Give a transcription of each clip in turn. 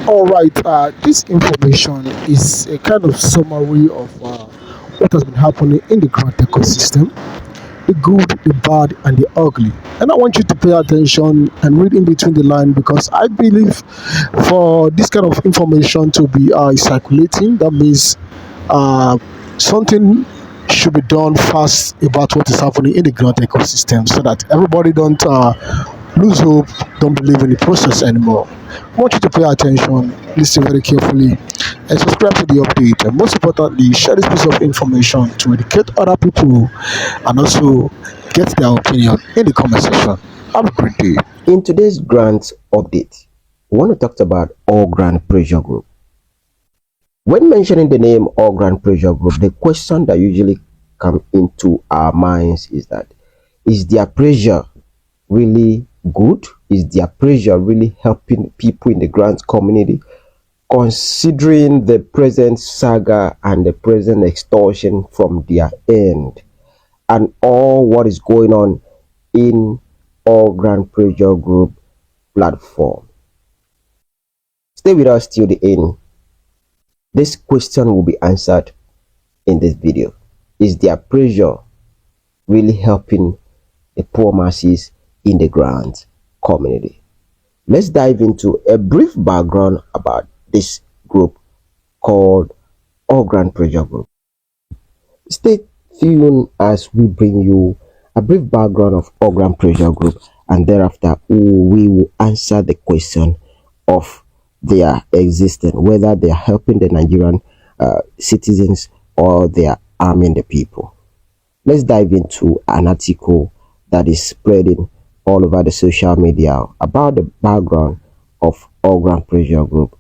All right, this information is a kind of summary of what has been happening in the grant ecosystem, the good, the bad, and the ugly. And I want you to pay attention and read in between the line because I believe for this kind of information to be circulating, that means uh, something should be done fast about what is happening in the grant ecosystem so that everybody don't lose hope, don't believe in the process anymore. I want you to pay attention, listen very carefully, and subscribe to the update. And most importantly, share this piece of information to educate other people and also get their opinion in the comment section. Have a great day. In today's grant update, we want to talk about all grant pressure group. When mentioning the name all grant pressure group, the question that usually come into our minds is that, is their pressure really good? Is their pressure really helping people in the grant community? Considering the present saga and the present extortion from their end and all what is going on in all grant pressure group platform. Stay with us till the end. This question will be answered in this video. Is their pressure really helping the poor masses in the grant community? Let's dive into a brief background about this group called all grant pressure group. Stay tuned as we bring you a brief background of all grant pressure group, and thereafter we will answer the question of their existence, whether they are helping the Nigerian citizens or they are arming the people. Let's dive into an article that is spreading all over the social media about the background of all grant pressure group.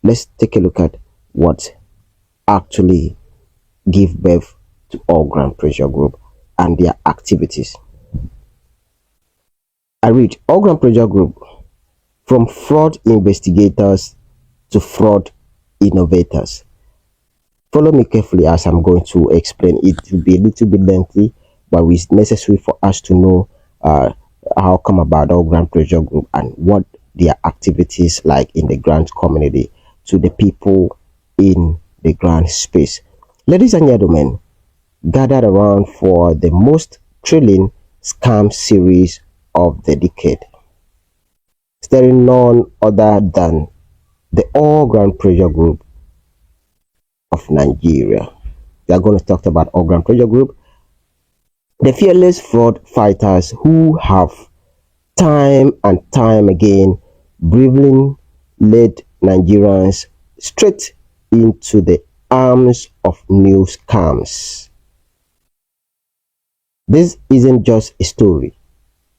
Let's take a look at what actually give birth to all grant pressure group and their activities. I read all grant pressure group, from fraud investigators to fraud innovators. Follow me carefully as I'm going to explain. It will be a little bit lengthy, but it's necessary for us to know how come about all grant pressure group and what their activities like in the grant community to the people in the grant space. Ladies and gentlemen, gathered around for the most thrilling scam series of the decade, starring none other than the all grant pressure group of Nigeria. We are going to talk about all grant pressure group, the fearless fraud fighters who have time and time again bravely led Nigerians straight into the arms of new scams. This isn't just a story.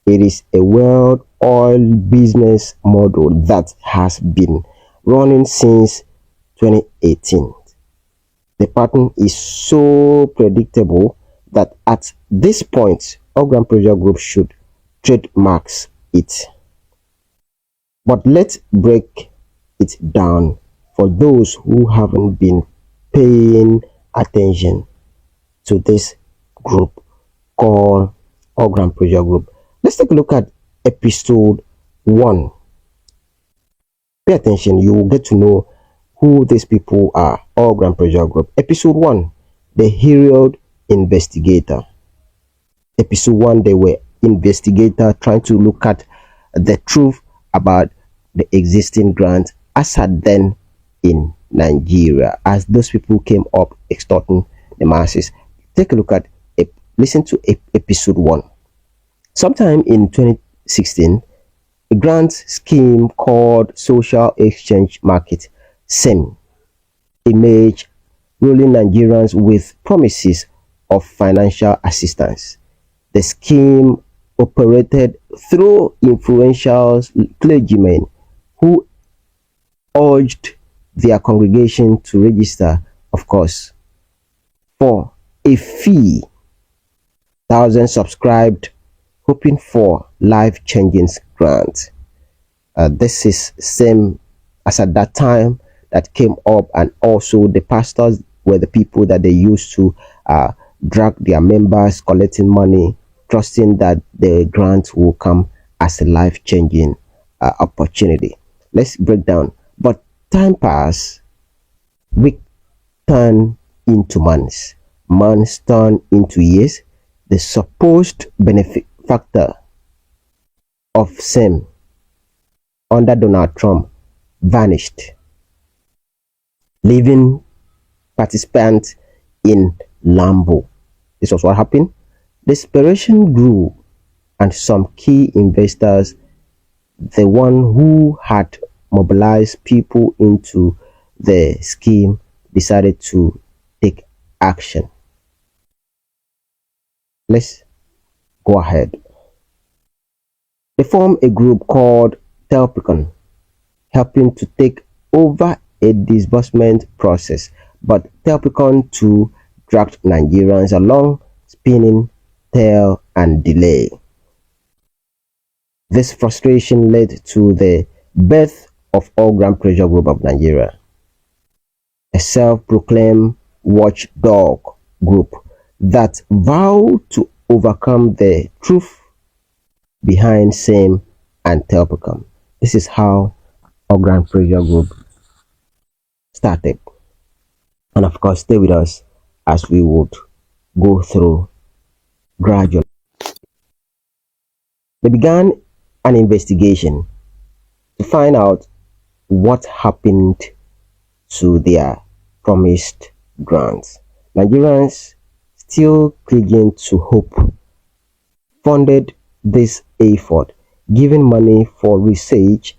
It is a well-oiled business model that has been running since 2018. The pattern is so predictable that at this point, all grant pressure group should trademarks it. But let's break it down for those who haven't been paying attention to this group called all grant pressure group. Let's take a look at episode 1. Pay attention, you will get to know who these people are. All grant pressure group. Episode 1, the herald investigator. Episode 1, they were investigator trying to look at the truth about the existing grant as at then in Nigeria, as those people came up extorting the masses. Take a look at listen to episode 1. Sometime in 2016, a grant scheme called Social Exchange Market (SEM) emerged, ruling Nigerians with promises of financial assistance. The scheme operated through influential clergymen who urged their congregation to register, of course, for a fee. Thousands subscribed, hoping for life-changing grant. This is same as at that time that came up, and also the pastors were the people that they used to drag their members, collecting money, trusting that the grant will come as a life-changing opportunity. Let's break down. But Time passed, weeks turned into months, months turned into years. The supposed benefactor of SEM under Donald Trump vanished, leaving participants in limbo. This was what happened. Desperation grew, and some key investors, the one who had mobilized people into the scheme, decided to take action. Let's go ahead. They formed a group called Telpicon, helping to take over a disbursement process, but Telpicon too dragged Nigerians along, spinning tail and delay. This frustration led to the birth of Oran Pressure Group of Nigeria, a self-proclaimed watchdog group that vowed to overcome the truth behind SEM and Telpicon. This is how Oran Pressure Group started. And of course, stay with us as we would go through gradually. They began an investigation to find out what happened to their promised grants. Nigerians, still clinging to hope, funded this effort, giving money for research,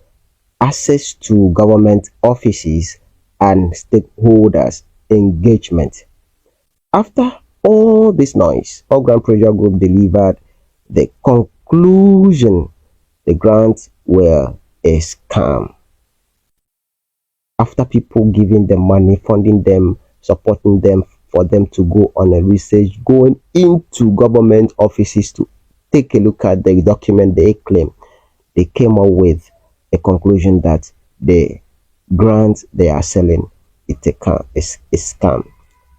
access to government offices, and stakeholders' engagement. After all this noise, Oran Pressure Group delivered the conclusion: the grants were a scam. After people giving them money, funding them, supporting them for them to go on a research, going into government offices to take a look at the document they claim, they came up with a conclusion that the grants they are selling is a scam.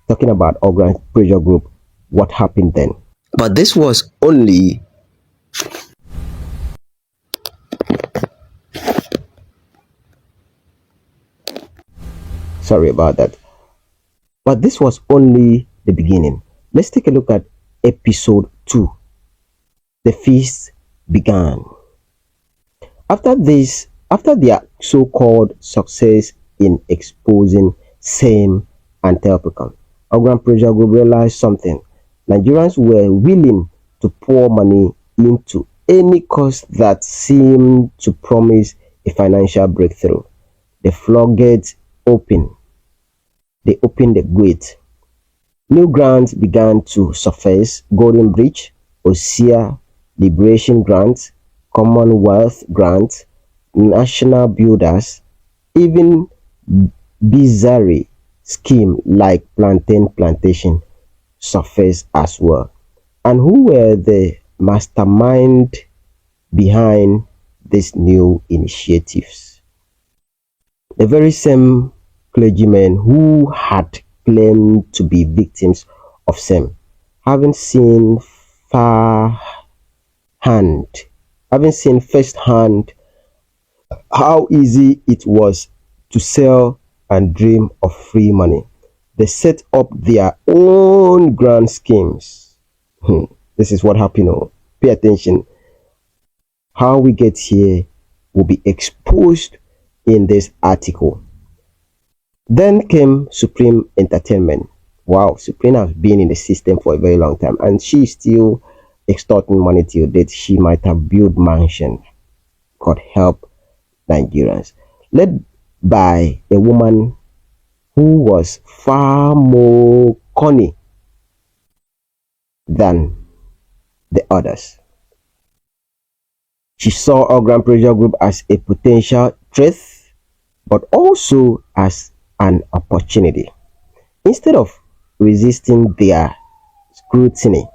Talking about Oran Pressure Group, what happened then? But this was only sorry about that. But this was only the beginning. Let's take a look at episode 2. The feast began. After their so-called success in exposing SEM and Telpicon, Oran Pressure Group realized something. Nigerians were willing to pour money into any cause that seemed to promise a financial breakthrough. The floodgates opened. They opened the gate. New grants began to surface: Golden Bridge, OSEA, Liberation Grants, Commonwealth Grants, National Builders, even bizarre scheme like Plantain Plantation surfaced as well. And who were the mastermind behind these new initiatives? The very same clergymen who had claimed to be victims of SEM, having seen firsthand how easy it was to sell and dream of free money. They set up their own grand schemes. This is what happened. Pay attention. How we get here will be exposed in this article. Then came Supreme Entertainment. Wow, Supreme has been in the system for a very long time, and she is still extorting money till date. She might have built mansion. God help Nigerians. Led by a woman who was far more cunning than the others. She saw Oran Pressure Group as a potential threat, but also as an opportunity. Instead of resisting their scrutiny,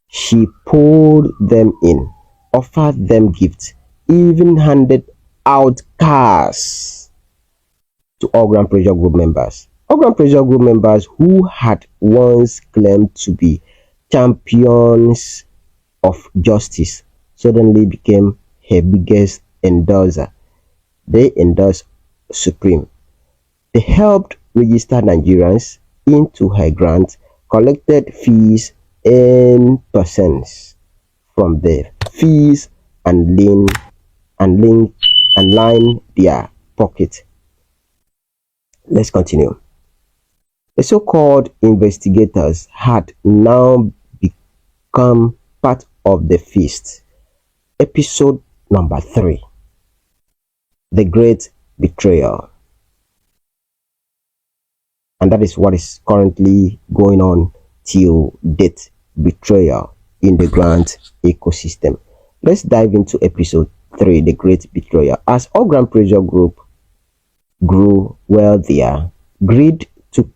she pulled them in, offered them gifts, even handed out cars to Oran Pressure Group members. Oran Pressure Group members who had once claimed to be champions of justice suddenly became her biggest endorser. They endorsed Supreme. They helped register Nigerians into her grant, collected fees and percents from the fees and and link and line their pocket. Let's continue. The so-called investigators had now become part of the feast. Episode number 3, The Great Betrayal. And that is what is currently going on till date, betrayal in the grant ecosystem. Let's dive into episode 3, The Great Betrayal. As all Grand Pressure Group grew wealthier, greed took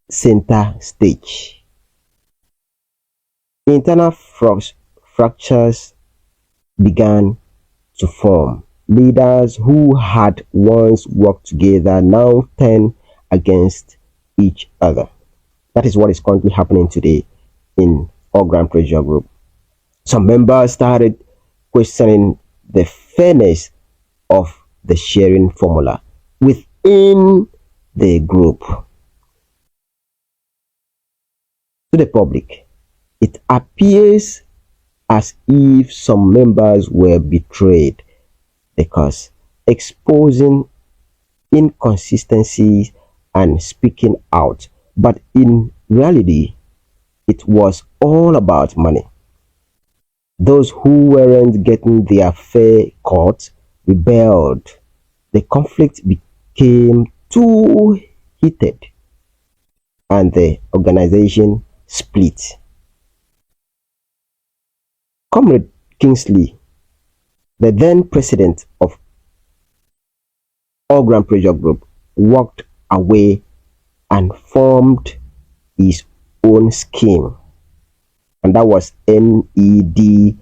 center stage. Internal fractures began to form. Leaders who had once worked together now turned against each other. That is what is currently happening today in all Grand Pressure Group. Some members started questioning the fairness of the sharing formula within the group. To the public, it appears as if some members were betrayed because exposing inconsistencies and speaking out, but in reality, it was all about money. Those who weren't getting their fair cut rebelled. The conflict became too heated and the organization split. Comrade Kingsley, the then president of all Grand Pressure Group, walked away and formed his own scheme, and that was NEDHF.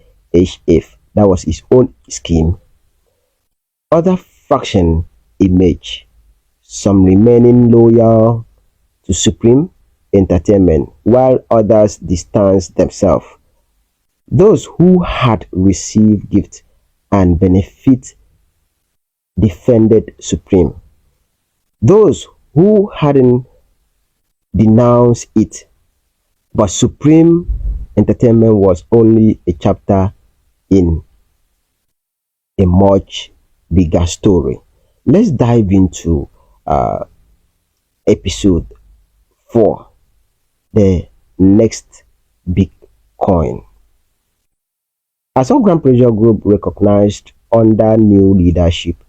That was his own scheme. Other factions emerged, some remaining loyal to Supreme Entertainment, while others distanced themselves. Those who had received gifts and benefits defended Supreme. Those who hadn't denounced it. But Supreme Entertainment was only a chapter in a much bigger story. Let's dive into episode 4, the next big coin. As all Grand Pressure Group recognized under new leadership,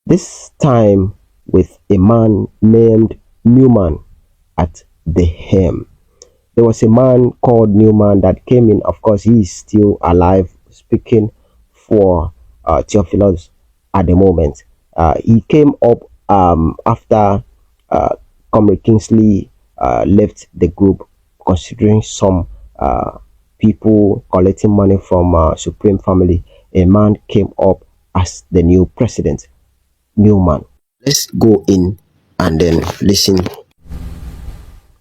this time with a man named Newman at the helm. There was a man called Newman that came in. Of course, he is still alive, speaking for Theophilus at the moment. He came up after Comrade Kingsley left the group, considering some people collecting money from Supreme family. A man came up as the new president, Newman. Let's go in and then listen.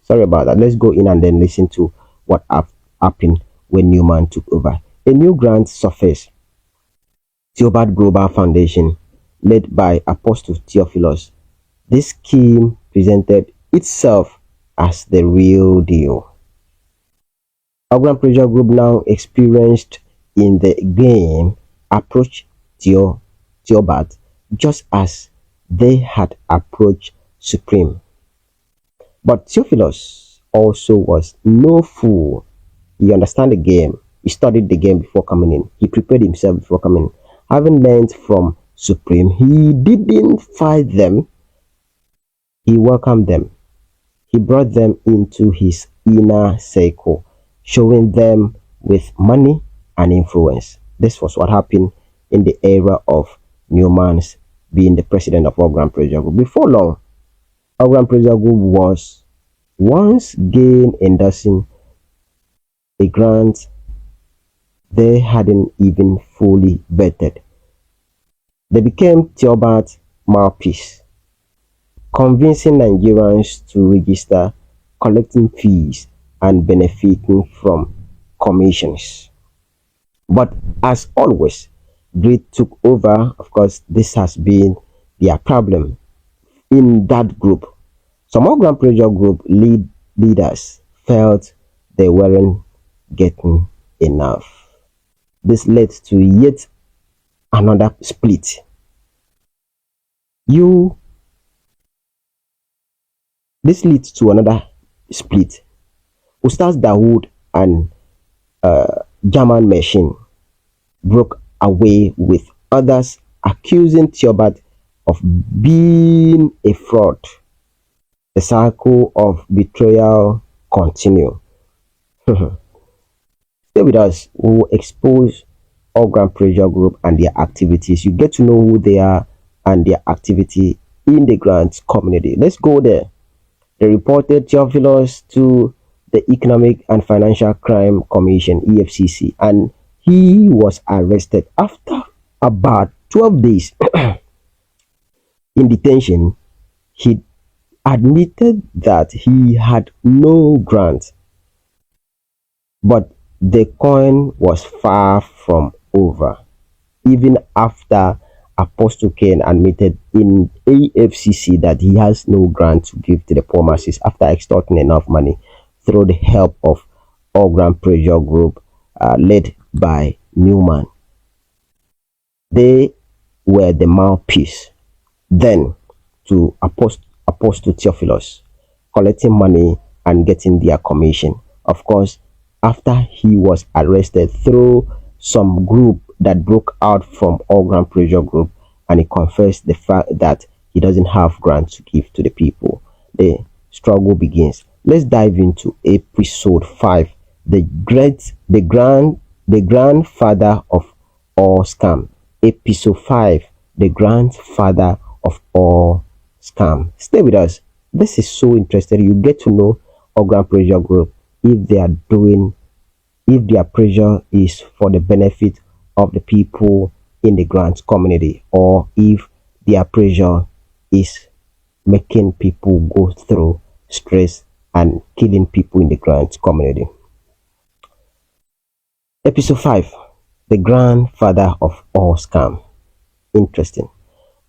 Sorry about that. Let's go in and then listen to what happened when Newman took over. A new grant surfaced. Theobarth Global Foundation, led by Apostle Theophilus. This scheme presented itself as the real deal. Our Grand Pressure Group, now experienced in the game, approached Theobarth just as they had approached Supreme. But Theophilus also was no fool. He understood the game. He studied the game before coming in. He prepared himself before coming in. Having learned from Supreme, he didn't fight them. He welcomed them. He brought them into his inner circle, showing them with money and influence. This was what happened in the era of Newman's being the president of all Grand Pressure Group. Before long, all Grand Pressure Group was once again endorsing a grant they hadn't even fully vetted. They became Theobarth's mouthpiece, convincing Nigerians to register, collecting fees, and benefiting from commissions. But as always, greed took over. Of course, this has been their problem in that group. Some Oran pressure group leaders felt they weren't getting enough. This led to yet another split. You this leads to another split. Ustaz Dawood and German machine broke away with others accusing Theobarth of being a fraud. The cycle of betrayal continued. Stay with us. We will expose Oran pressure group and their activities. You get to know who they are and their activity in the grant community. Let's go there. They reported Theophilus to the Economic and Financial Crime Commission (EFCC), and he was arrested after about 12 days in detention. He admitted that he had no grant, but the coin was far from over. Even after Apostle Ken admitted in AFCC that he has no grant to give to the poor masses after extorting enough money through the help of Oran pressure group led by Newman. They were the mouthpiece then to Apostle Theophilus, collecting money and getting their commission. Of course, after he was arrested through some group that broke out from Oran pressure group, and he confessed the fact that he doesn't have grants to give to the people. The struggle begins. Let's dive into episode 5, the grandfather of all scam. Episode 5, the grandfather of all scam. Stay with us. This is so interesting. You get to know Oran pressure group, if their pressure is for the benefit of the people in the grant community, or if their pressure is making people go through stress and killing people in the grant community. Episode 5, the grandfather of all scam. Interesting.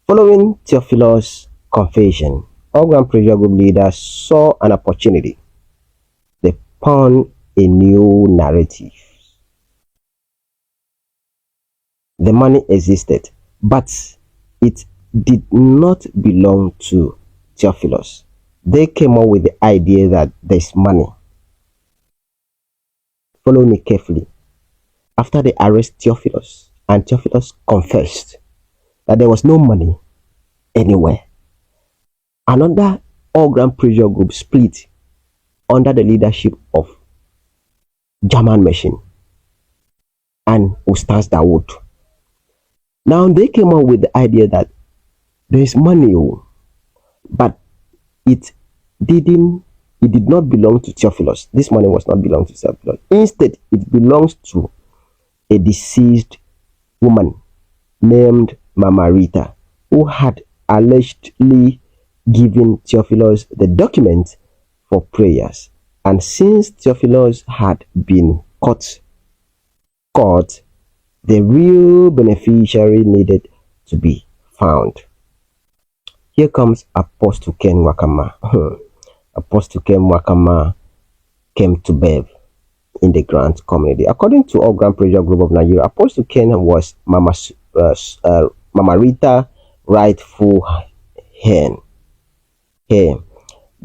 Following Theophilus' confession, Oran pressure group leaders saw an opportunity. They spun a new narrative. The money existed, but it did not belong to Theophilus. They came up with the idea that there's money. Follow me carefully. After they arrest Theophilus, and Theophilus confessed that there was no money anywhere, another Oran pressure group split under the leadership of German machine and Ustaz Dawood. Now they came up with the idea that there is money, but it did not belong to Theophilus. This money was not belong to Theophilus. Instead, it belongs to a deceased woman named Mama Rita, who had allegedly given Theophilus the document for prayers. And since Theophilus had been caught, the real beneficiary needed to be found. Here comes Apostle Ken Wakama. Apostle Ken Wakama came to birth in the grant community. According to Oran pressure group of Nigeria, Apostle Ken was Mama Rita rightful hen. They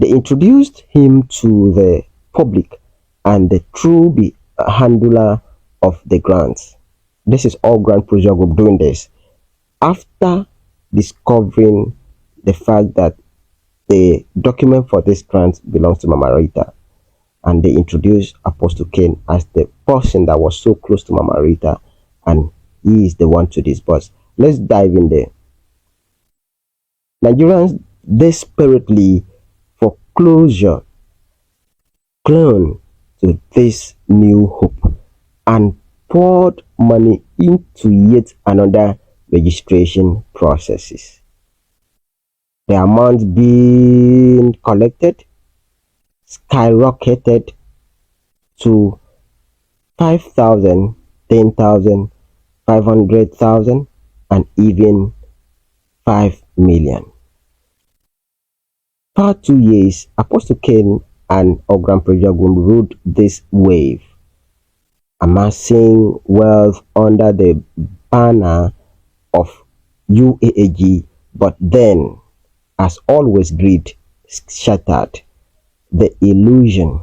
introduced him to the public and the true handler of the grants. This is Oran pressure group doing this after discovering the fact that the document for this grant belongs to Mama Rita, and they introduced Apostle Ken as the person that was so close to Mama Rita, and he is the one to disburse. Let's dive in there. Nigerians desperately for closure clung to this new hope and poured money into yet another registration processes. The amount being collected skyrocketed to 5,000, 10,000, 500,000, and even 5 million. For 2 years, Apostle Ken and Oran Pressure Group rode this wave, amassing wealth under the banner of UAAG, but then, as always, greed shattered the illusion.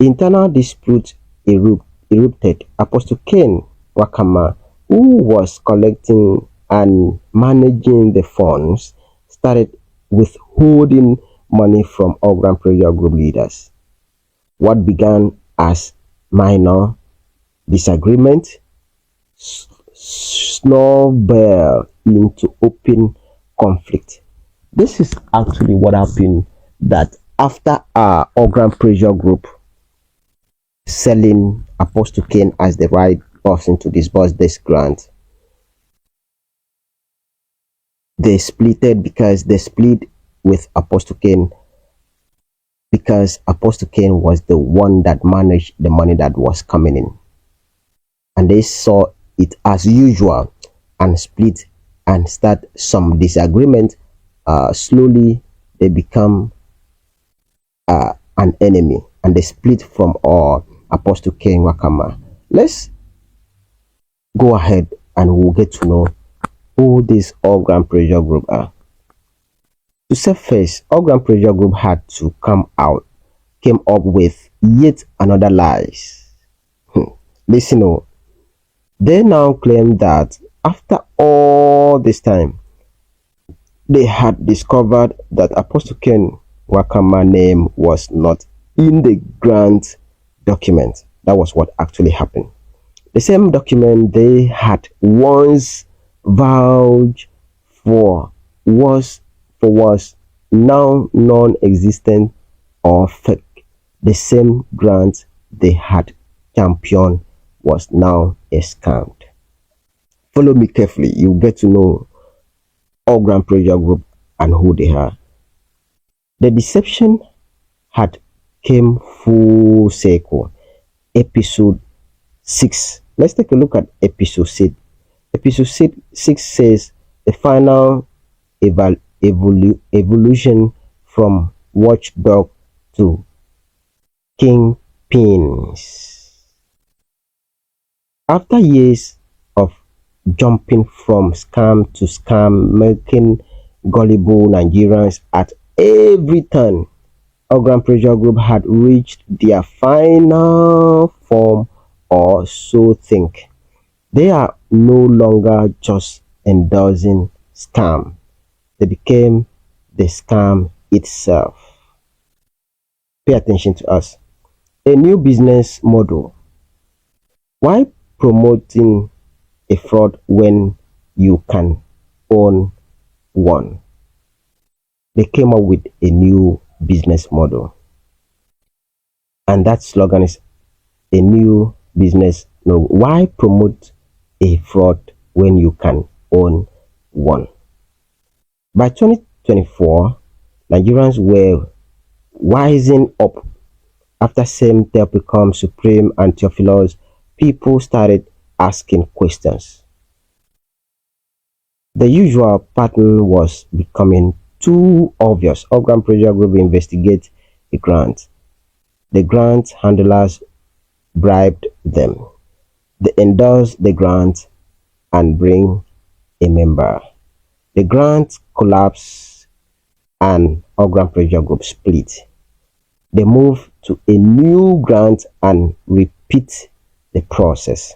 Internal disputes erupted. Apostle Ken Wakama, who was collecting and managing the funds, started withholding money from Oran Pressure Group leaders. What began as minor disagreement snowballed into open conflict. This is actually what happened, that after our Oran Pressure Group selling Apostle Ken as the right person to disburse this grant, they splitted because they split with Apostle Ken because Apostle Ken was the one that managed the money that was coming in, and they saw it as usual and split and start some disagreement. Slowly they become an enemy, and they split from Apostle Ken Wakama. Let's go ahead and we'll get to know who this Oran Pressure Group are. To surface, Oran Pressure Group had to came up with yet another lies. Listen, they now claim that after all this time, they had discovered that Apostle Ken Wakama name was not in the grant document. That was what actually happened. The same document they had once vouched for was now non-existent or fake. The same grant they had championed was now a scam. Follow me carefully. You get to know Oran Pressure Group and who they are. The deception had came full circle. Episode 6. Let's take a look at episode 6. Episode 6 says the final evolution from watchdog to kingpins. After years of jumping from scam to scam, making gullible Nigerians at every turn, Oran Pressure Group had reached their final form, or so think. They are no longer just endorsing scam. They became the scam itself. Pay attention to us. A new business model. Why promoting a fraud when you can own one? They came up with a new business model, and that slogan is a new business. No, why promote a fraud when you can own one? By 2024, Nigerians were wising up. After same become supreme and Theophilus, people started asking questions. The usual pattern was becoming too obvious. Oran Pressure Group investigate a grant. The grant handlers bribed them. They endorse the grant and bring a member. The grant collapsed and Oran Pressure Group split. They move to a new grant and repeat the process.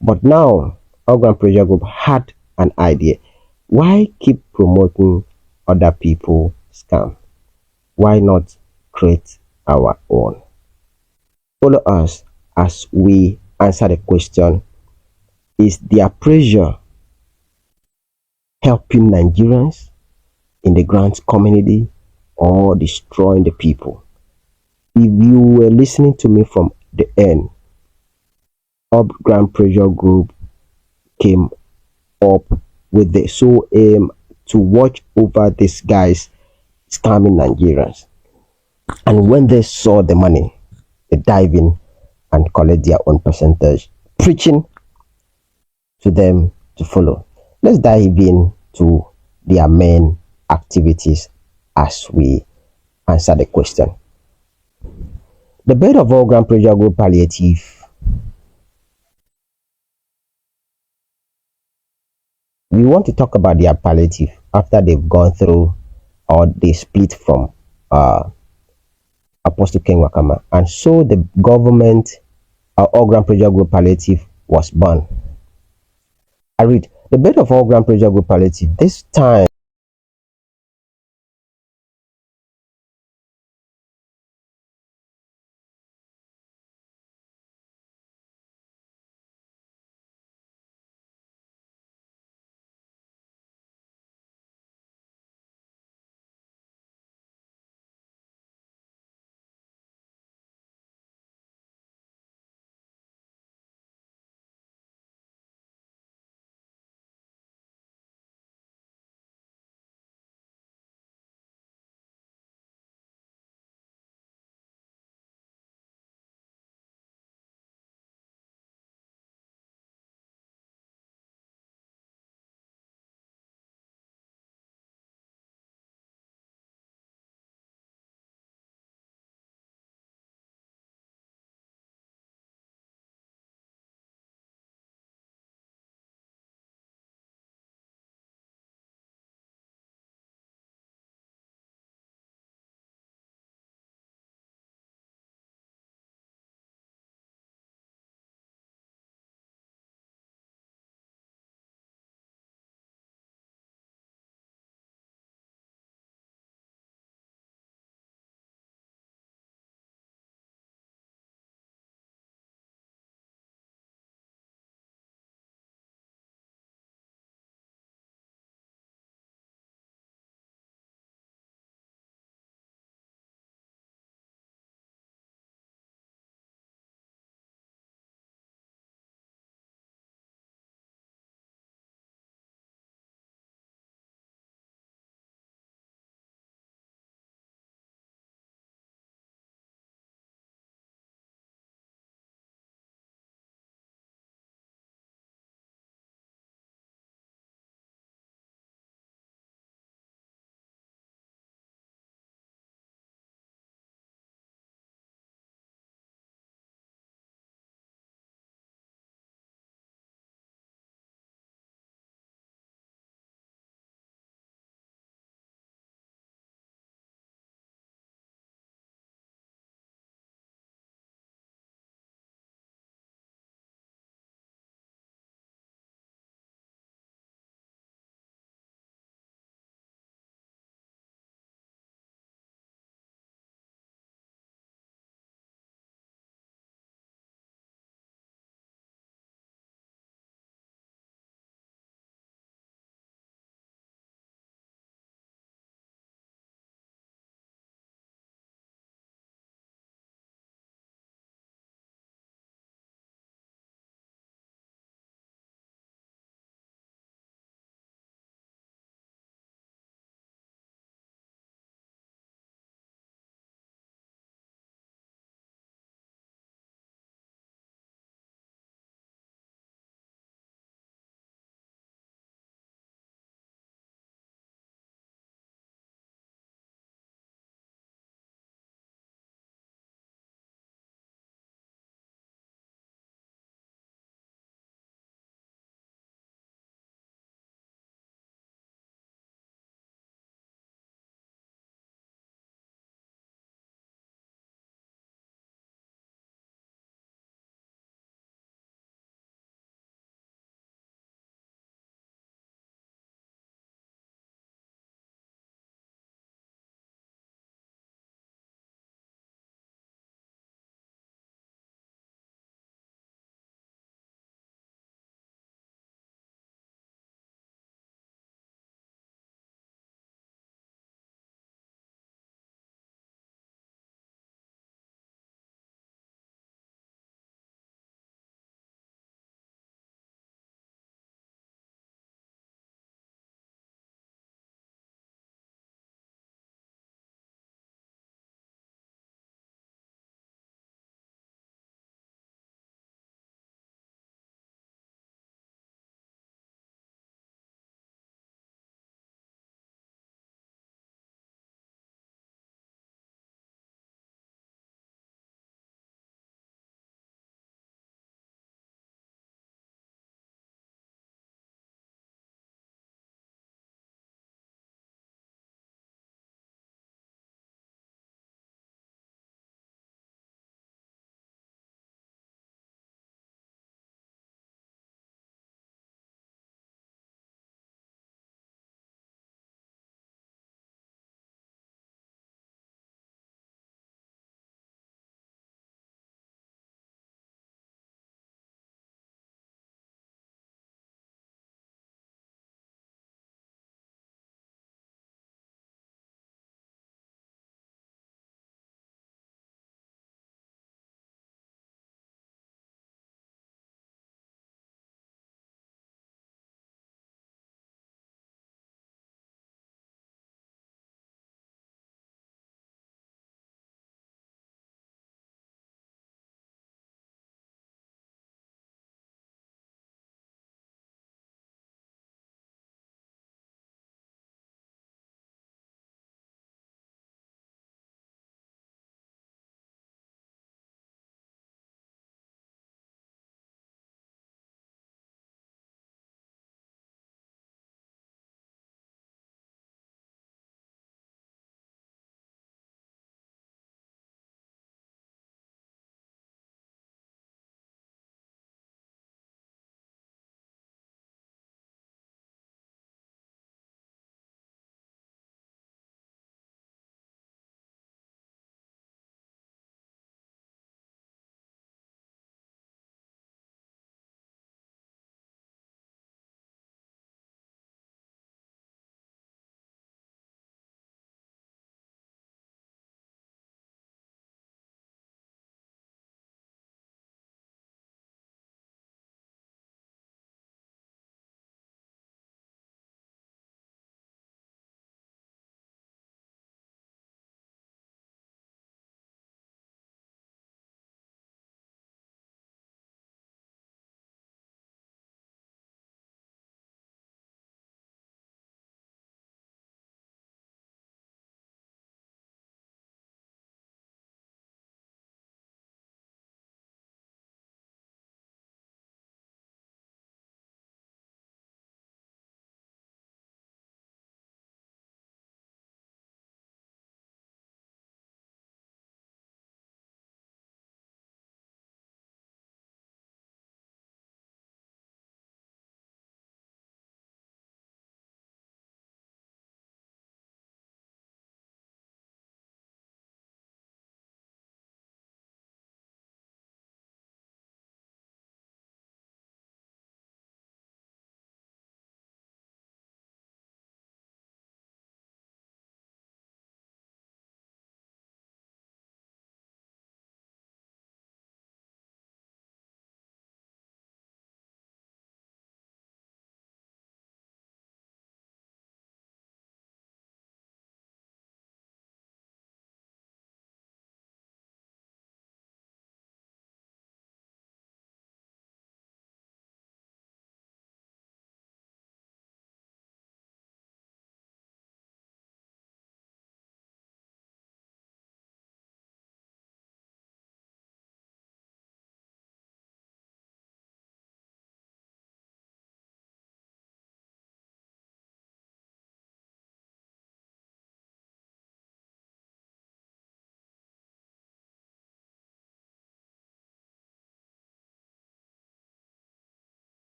But now Oran Pressure Group had an idea. Why keep promoting other people's scam? Why not create our own? Follow us as we answer the question: is their pressure helping Nigerians in the grant community or destroying the people? If you were listening to me from the end, Oran Pressure Group came up with the sole aim to watch over these guys scamming Nigerians. And when they saw the money, they dive in and collect their own percentage, preaching to them to follow. Let's dive into their main activities as we answer the question. The bed of all Grand Pressure Group Palliative, we want to talk about their palliative after they've gone through or they split from Apostle Ken Wakama. And so the government, all Grand Pressure Group Palliative was born. I read, the bed of all Grand Pressure Group Palliative, this time